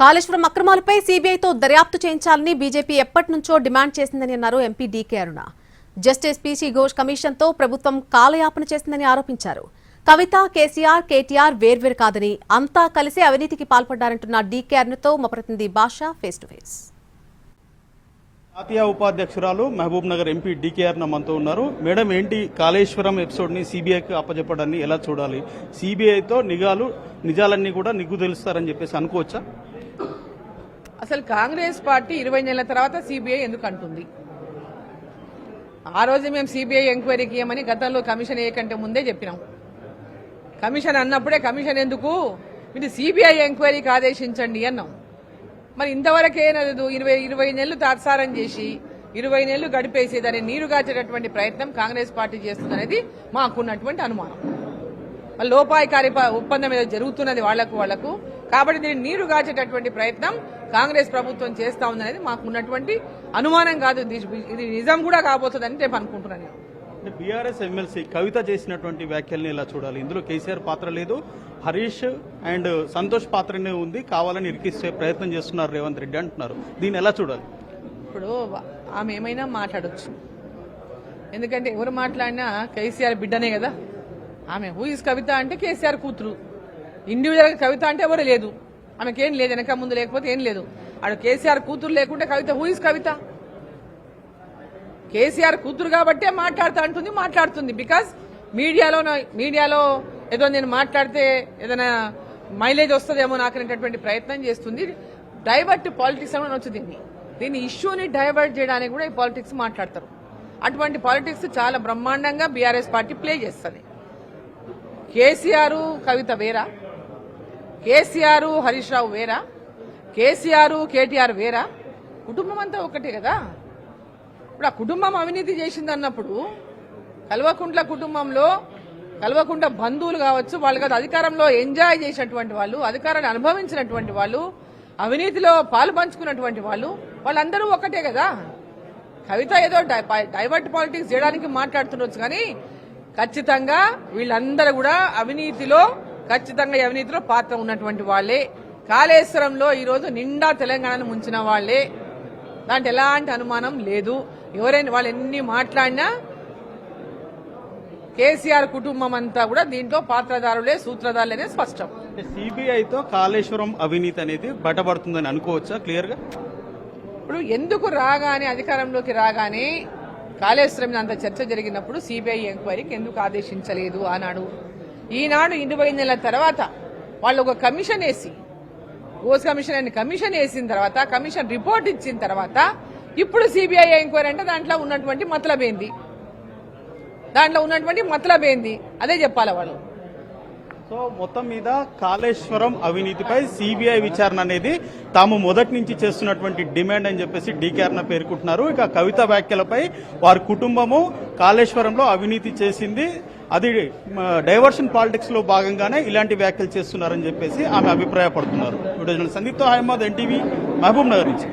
కాళేశ్వరం అక్రమాలపై సీబీఐతో దర్యాప్తు చేయించాలని బీజేపీ ఎప్పటి నుంచో డిమాండ్ చేసిందని అన్నారు ఎంపీ డీకే అరుణ. జస్టిస్ పీసీ ఘోష్ కమిషన్తో ప్రభుత్వం కాలయాపన చేసిందని ఆరోపించారు. కవిత, కేసీఆర్, కేటీఆర్ వేర్వేరు కాదని అంతా కలిసి అవినీతికి పాల్పడ్డారంటున్న డీకే అరుణతో మా ప్రతినిధి భాష ఫేస్ టు ఫేస్. జాతీయ ఉపాధ్యక్షురాలు మహబూబ్ నగర్ ఎంపీ డీకే అరుణ మనతో ఉన్నారు. మేడం, ఏంటి కాళేశ్వరం ఎపిసోడ్ ని సీబీఐకి అప్పచెప్పడాన్ని ఎలా చూడాలి? సీబీఐతో నిజాలన్నీ కూడా నిగ్గు తెలుస్తారని చెప్పేసి అనుకోవచ్చా? అసలు కాంగ్రెస్ పార్టీ 20 నెలల తర్వాత సిబిఐ ఎందుకు అంటుంది? ఆ రోజు మేము సిబిఐ ఎంక్వైరీకి ఇవ్వమని గతంలో కమిషన్ వేయకంటే ముందే చెప్పినాం. కమిషన్ అన్నప్పుడే కమిషన్ ఎందుకు, మీరు సిబిఐ ఎంక్వైరీకి ఆదేశించండి అన్నాం. మరి ఇంతవరకే 20 నెలలు తాత్సారం చేసి 20 నెలలు గడిపేసి దాన్ని నీరుగాచేటటువంటి ప్రయత్నం కాంగ్రెస్ పార్టీ చేస్తుందనేది మాకున్నటువంటి అనుమానం. లోపాయికారి ఒప్పందం మీద జరుగుతున్నది వాళ్లకు కాబట్టి దీన్ని నీరు గాచేటటువంటి ప్రయత్నం కాంగ్రెస్ ప్రభుత్వం చేస్తా ఉందనేది మాకు ఉన్నటువంటి అనుమానం కాదు, ఇది నిజం కూడా కాబోతుందని రేపు అనుకుంటున్నాను. బీఆర్ఎస్ ఎమ్మెల్సీ కవిత చేసినటువంటి వ్యాఖ్యల్ని ఎలా చూడాలి? ఇందులో కేసీఆర్ పాత్ర లేదు, హరీష్ అండ్ సంతోష్ పాత్రనే ఉంది, కావాలని ఇరికిస్తే ప్రయత్నం చేస్తున్నారు రేవంత్ రెడ్డి అంటున్నారు. దీన్ని ఎలా చూడాలి? ఇప్పుడు ఆమె ఏమైనా మాట్లాడొచ్చు, ఎందుకంటే ఎవరు మాట్లాడినా కేసీఆర్ బిడ్డనే కదా ఆమె. హూ ఇస్ కవిత అంటే కేసీఆర్ కూతురు, ఇండివిజువల్ కవిత అంటే ఎవరు లేదు, ఆమెకేం లేదు, వెనక ముందు లేకపోతే ఏం లేదు. ఆడు కేసీఆర్ కూతురు లేకుంటే కవిత హూ ఇస్ కవిత? కేసీఆర్ కూతురు కాబట్టే మాట్లాడుతుంది. బికాస్ మీడియాలో ఏదో నేను మాట్లాడితే ఏదైనా మైలేజ్ వస్తుందేమో నాకు అనేటటువంటి ప్రయత్నం చేస్తుంది. డైవర్ట్ పాలిటిక్స్ అని వచ్చింది. దీన్ని ఇష్యూని డైవర్ట్ చేయడానికి కూడా ఈ పాలిటిక్స్ మాట్లాడతారు. అటువంటి పాలిటిక్స్ చాలా బ్రహ్మాండంగా బీఆర్ఎస్ పార్టీ ప్లే చేస్తుంది. కేసీఆర్ కవిత వేరా, కేసీఆర్ హరీష్ రావు వేరా, కేసీఆర్ కేటీఆర్ వేరా? కుటుంబం అంతా ఒకటే కదా. ఇప్పుడు ఆ కుటుంబం అవినీతి చేసింది అన్నప్పుడు కల్వకుంట్ల కుటుంబంలో కల్వకుంట్ల బంధువులు కావచ్చు, వాళ్ళు కదా అధికారంలో ఎంజాయ్ చేసినటువంటి వాళ్ళు, అధికారాన్ని అనుభవించినటువంటి వాళ్ళు, అవినీతిలో పాలు పంచుకున్నటువంటి వాళ్ళందరూ ఒకటే కదా. కవిత ఏదో డైవర్ట్ పాలిటిక్స్ చేయడానికి మాట్లాడుతుండొచ్చు, కానీ ఖచ్చితంగా వీళ్ళందరూ కూడా అవినీతిలో పాత్ర ఉన్నటువంటి వాళ్లే. కాళేశ్వరంలో ఈరోజు నిండా తెలంగాణను ముంచిన వాళ్లే, దాంట్లో ఎలాంటి అనుమానం లేదు. ఎవరైనా వాళ్ళు ఎన్ని మాట్లాడినా కేసీఆర్ కుటుంబం అంతా కూడా దీంట్లో పాత్రదారులే, సూత్రధారులనే స్పష్టం. సిబిఐతో కాళేశ్వరం అవినీతి అనేది బయటపడుతుందని అనుకోవచ్చా క్లియర్ గా? ఇప్పుడు ఎందుకు అధికారంలోకి రాగానే కాళేశ్వరం అంత చర్చ జరిగినప్పుడు సిబిఐ ఎంక్వైరీకి ఎందుకు ఆదేశించలేదు అన్నాడు. ఈనాడు 20 నెలల తర్వాత వాళ్ళు ఒక కమిషన్ వేసి, ఘోష్ కమిషన్ అని కమిషన్ వేసిన తర్వాత, కమిషన్ రిపోర్ట్ ఇచ్చిన తర్వాత ఇప్పుడు సిబిఐ ఎంక్వైరీ అంటే దాంట్లో ఉన్నటువంటి మతలబ్ ఏంది అదే చెప్పాలి వాళ్ళు. సో మొత్తం మీద కాళేశ్వరం అవినీతిపై సిబిఐ విచారణ అనేది తాము మొదటి నుంచి చేస్తున్నటువంటి డిమాండ్ అని చెప్పేసి డీకే అరుణ పేర్కొంటున్నారు. ఇక కవిత వ్యాఖ్యలపై వారి కుటుంబము కాళేశ్వరంలో అవినీతి చేసింది, అది డైవర్షన్ పాలిటిక్స్ లో భాగంగానే ఇలాంటి వ్యాఖ్యలు చేస్తున్నారని చెప్పేసి ఆమె అభిప్రాయపడుతున్నారు. సందీప్తో అహ్మద్, ఎన్టీవీ, మహబూబ్ నగర్ నుంచి.